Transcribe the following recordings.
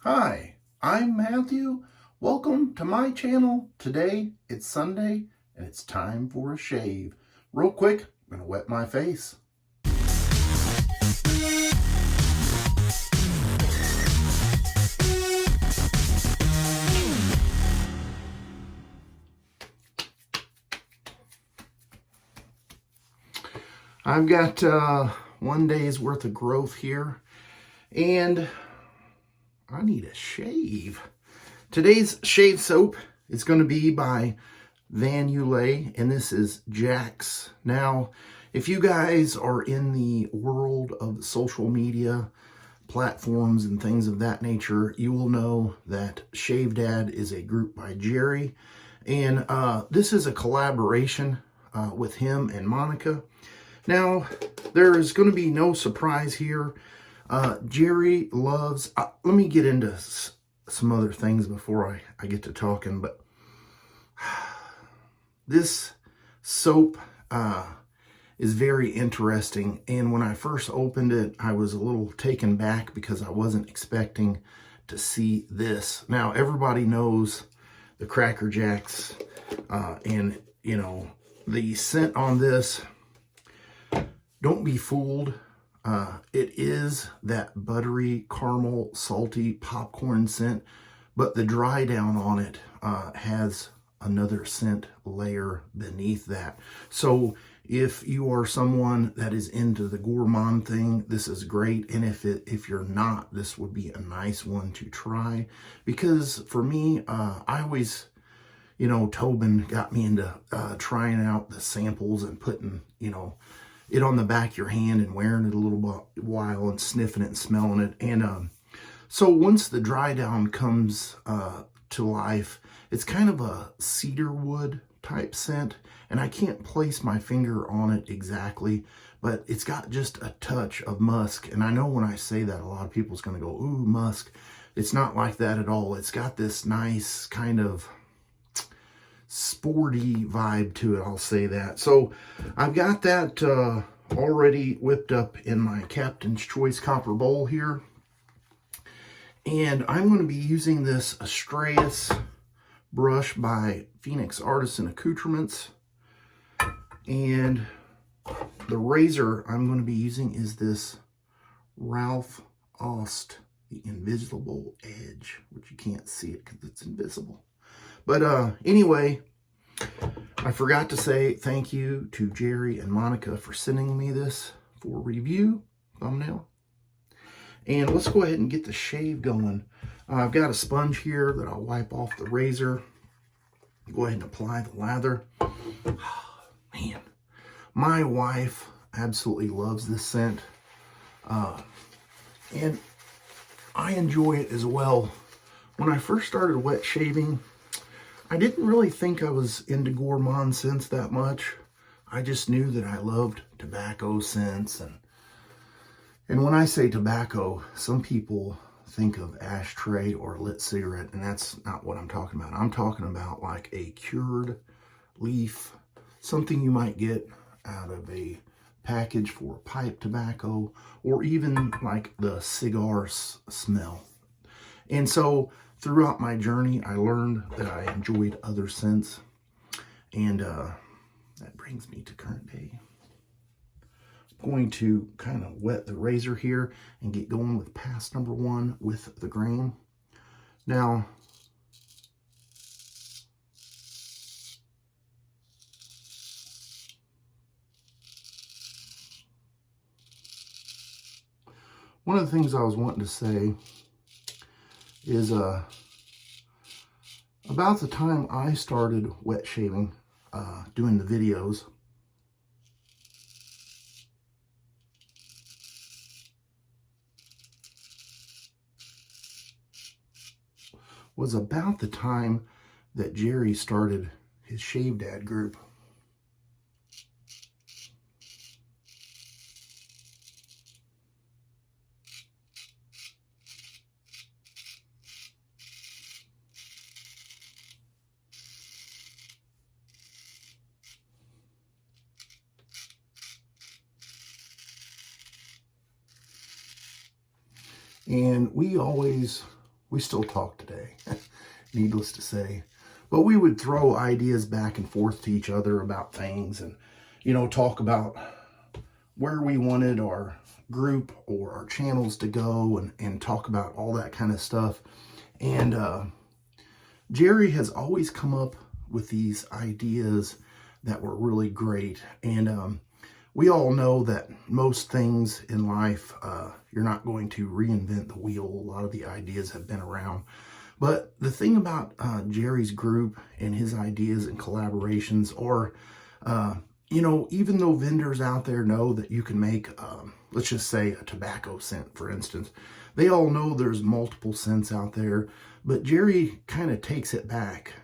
Hi, I'm Matthew. Welcome to my channel. Today it's Sunday and it's time for a shave. Real quick, I'm gonna wet my face. I've got 1 day's worth of growth here and I need a shave. Today's shave soap is going to be by Yulay, and this is Jax. Now, if you guys are in the world of social media platforms and things of that nature, you will know that Shave Dad is a group by Jerry, and this is a collaboration with him and Monica. Now, there is going to be no surprise here. Jerry loves, let me get into some other things before I get to talking, but this soap is very interesting, and when I first opened it, I was a little taken back because I wasn't expecting to see this. Now, everybody knows the Cracker Jacks, and, you know, the scent on this, don't be fooled. It is that buttery, caramel, salty popcorn scent, but the dry down on it has another scent layer beneath that. So if you are someone that is into the gourmand thing, this is great. And if you're not, this would be a nice one to try. Because for me, I always, you know, Tobin got me into trying out the samples and putting, you know, it on the back of your hand and wearing it a little while and sniffing it and smelling it. And so once the dry down comes to life, it's kind of a cedar wood type scent, and I can't place my finger on it exactly, but it's got just a touch of musk. And I know when I say that, a lot of people's going to go, ooh, musk. It's not like that at all. It's got this nice kind of sporty vibe to it, I'll say that. So I've got that already whipped up in my Captain's Choice copper bowl here, and I'm going to be using this Astreaus brush by Phoenix Artisan Accoutrements, and the razor I'm going to be using is this Ralf Aust, the invisible edge, which you can't see it because it's invisible. But anyway, I forgot to say thank you to Jerry and Monica for sending me this for review thumbnail. And let's go ahead and get the shave going. I've got a sponge here that I'll wipe off the razor. Go ahead and apply the lather. Man, my wife absolutely loves this scent. And I enjoy it as well. When I first started wet shaving, I didn't really think I was into gourmand scents that much. I just knew that I loved tobacco scents. And when I say tobacco, some people think of ashtray or lit cigarette, and that's not what I'm talking about. I'm talking about like a cured leaf, something you might get out of a package for pipe tobacco, or even like the cigar smell. And so throughout my journey, I learned that I enjoyed other scents, and that brings me to current day. I'm going to kind of wet the razor here and get going with pass number 1 with the grain. Now, one of the things I was wanting to say is about the time I started wet shaving, doing the videos, was about the time that Jerry started his Shave Dad group. And we always We still talk today, needless to say. But we would throw ideas back and forth to each other about things and, you know, talk about where we wanted our group or our channels to go and talk about all that kind of stuff. And Jerry has always come up with these ideas that were really great. And we all know that most things in life, you're not going to reinvent the wheel. A lot of the ideas have been around. But the thing about Jerry's group and his ideas and collaborations are, you know, even though vendors out there know that you can make, let's just say a tobacco scent, for instance, they all know there's multiple scents out there, but Jerry kind of takes it back.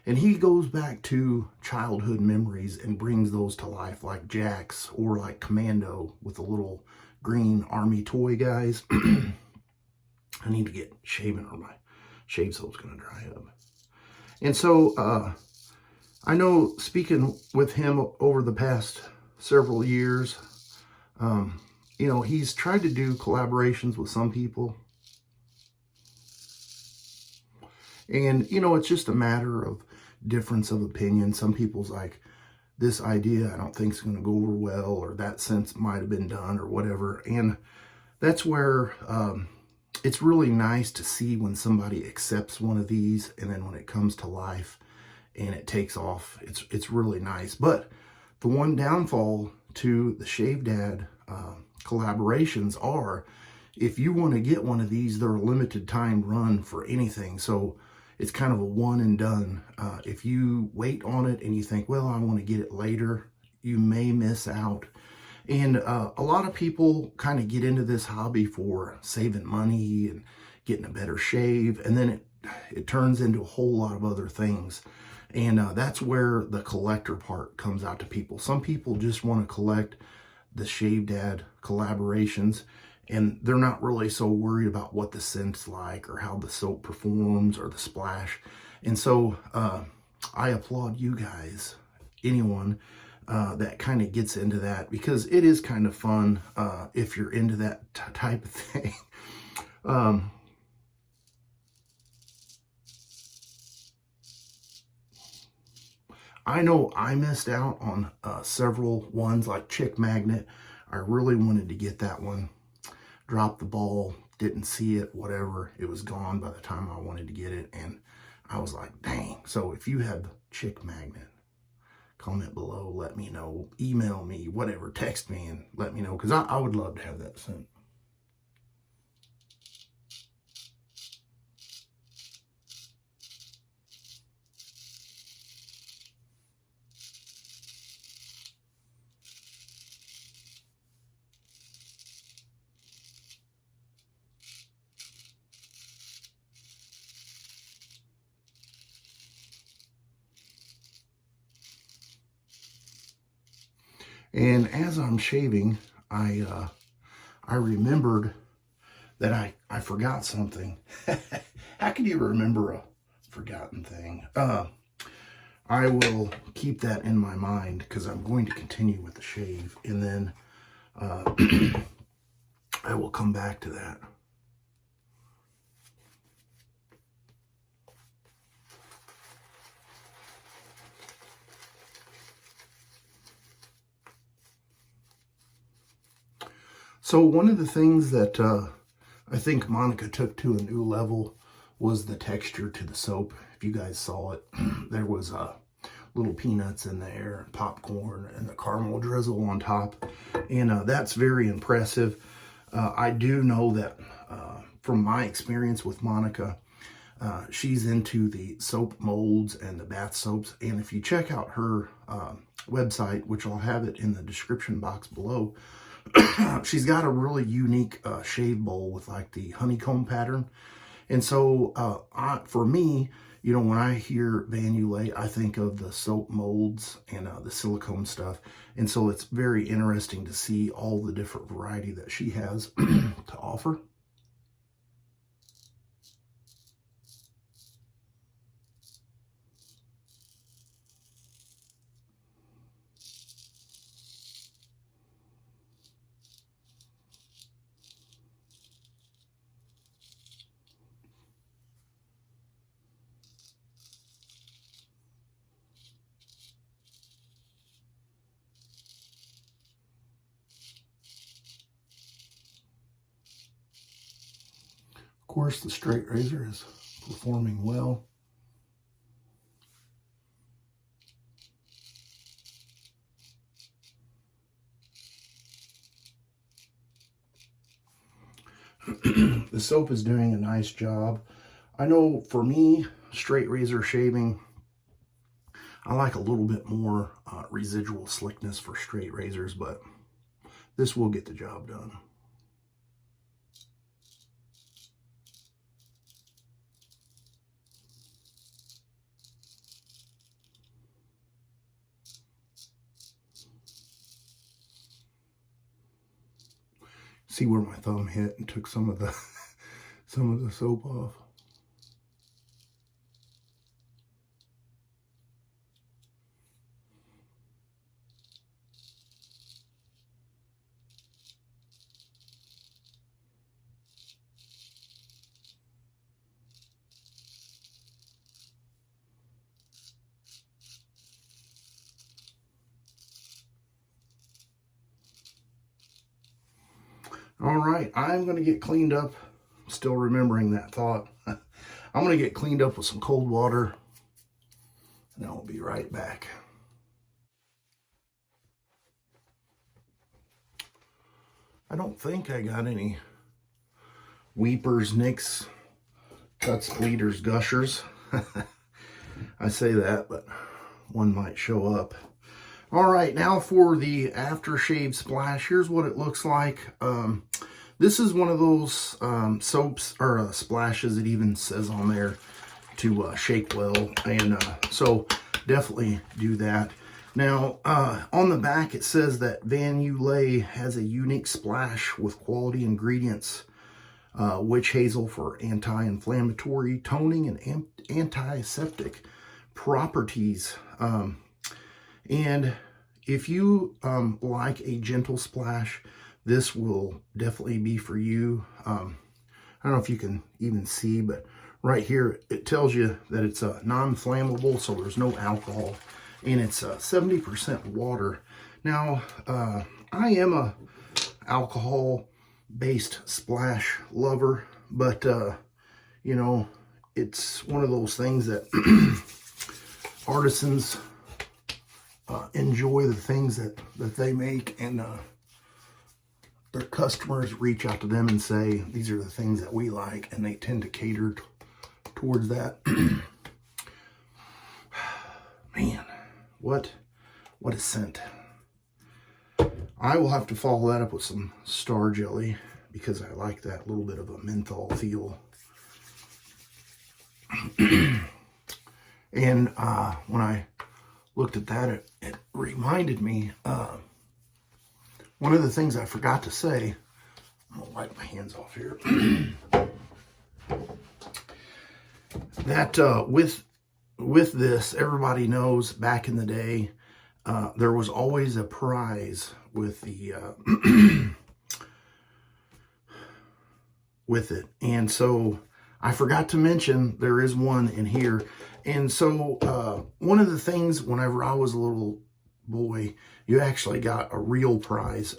And he goes back to childhood memories and brings those to life, like Jax or like Commando with the little green army toy guys. I need to get shaving or my shave soap's going to dry up. And so I know speaking with him over the past several years, you know, he's tried to do collaborations with some people. And, you know, it's just a matter of difference of opinion. Some people's like, this idea I don't think is going to go over well, or that sense might have been done or whatever. And that's where it's really nice to see when somebody accepts one of these, and then when it comes to life and it takes off, it's really nice. But the one downfall to the Shave Dad collaborations are, if you want to get one of these, they're a limited time run for anything. So it's kind of a one and done. If you wait on it and you think, well, I want to get it later, you may miss out. And a lot of people kind of get into this hobby for saving money and getting a better shave. And then it turns into a whole lot of other things. And that's where the collector part comes out to people. Some people just want to collect the Shave Dad collaborations, and they're not really so worried about what the scent's like or how the soap performs or the splash. And so I applaud you guys, anyone that kind of gets into that, because it is kind of fun if you're into that type of thing. I know I missed out on several ones like Chick Magnet. I really wanted to get that one. Dropped the ball, didn't see it, whatever. It was gone by the time I wanted to get it. And I was like, dang. So if you have Chick Magnet, comment below, let me know, email me, whatever, text me and let me know, because I would love to have that scent. And as I'm shaving, I remembered that I forgot something. How can you remember a forgotten thing? I will keep that in my mind because I'm going to continue with the shave, and then I will come back to that. So one of the things that I think Monica took to a new level was the texture to the soap. If you guys saw it, there was little peanuts in there, popcorn, and the caramel drizzle on top. And that's very impressive. I do know that from my experience with Monica, she's into the soap molds and the bath soaps. And if you check out her website, which I'll have it in the description box below, she's got a really unique shave bowl with like the honeycomb pattern. And so for me, you know, when I hear Van Yulay, I think of the soap molds and the silicone stuff. And so it's very interesting to see all the different variety that she has to offer. course, the straight razor is performing well. The soap is doing a nice job. I know for me, straight razor shaving, I like a little bit more residual slickness for straight razors, but this will get the job done. See where my thumb hit and took some of the soap off. All right, I'm going to get cleaned up. Still remembering that thought. I'm going to get cleaned up with some cold water, and I'll be right back. I don't think I got any weepers, nicks, cuts, bleeders, gushers. I say that, but one might show up. All right, now for the aftershave splash. Here's what it looks like. This is one of those soaps or splashes. It even says on there to shake well, and so definitely do that. Now, on the back, it says that Van Yulay has a unique splash with quality ingredients. Witch hazel for anti-inflammatory, toning, and antiseptic properties. And if you like a gentle splash, this will definitely be for you. I don't know if you can even see, but right here it tells you that it's non-flammable, so there's no alcohol, and it's 70% water. Now, I am a alcohol-based splash lover, but you know, it's one of those things that artisans enjoy the things that they make, and their customers reach out to them and say, these are the things that we like, and they tend to cater towards that. Man, what a scent. I will have to follow that up with some Star Jelly because I like that little bit of a menthol feel. And when I looked at that, it reminded me, one of the things I forgot to say, I'm gonna wipe my hands off here, that with this, everybody knows back in the day, there was always a prize with the with it. And so I forgot to mention there is one in here. And so one of the things, whenever I was a little boy, you actually got a real prize.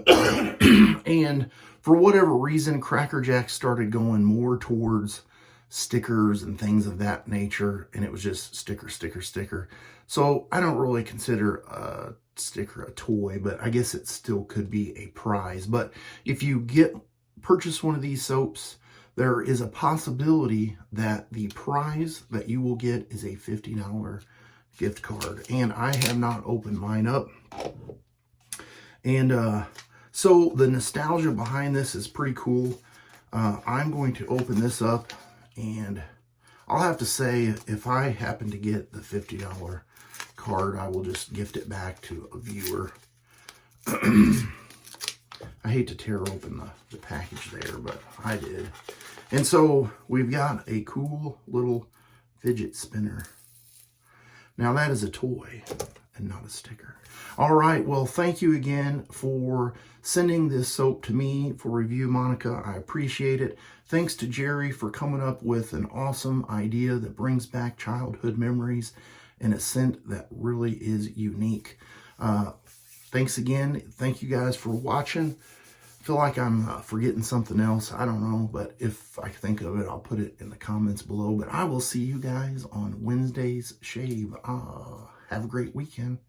And for whatever reason, Cracker Jack started going more towards stickers and things of that nature, and it was just sticker, sticker, sticker. So I don't really consider a sticker a toy, but I guess it still could be a prize. But if you purchase one of these soaps, there is a possibility that the prize that you will get is a $50 gift card. And I have not opened mine up. And so the nostalgia behind this is pretty cool. I'm going to open this up, and I'll have to say, if I happen to get the $50 card, I will just gift it back to a viewer. I hate to tear open the package there, but I did. And so we've got a cool little fidget spinner. Now that is a toy and not a sticker. All right, well, thank you again for sending this soap to me for review, Monica. I appreciate it. Thanks to Jerry for coming up with an awesome idea that brings back childhood memories and a scent that really is unique. Thanks again. Thank you guys for watching. feel like I'm forgetting something else. I don't know, but if I think of it, I'll put it in the comments below. But I will see you guys on Wednesday's shave. Have a great weekend.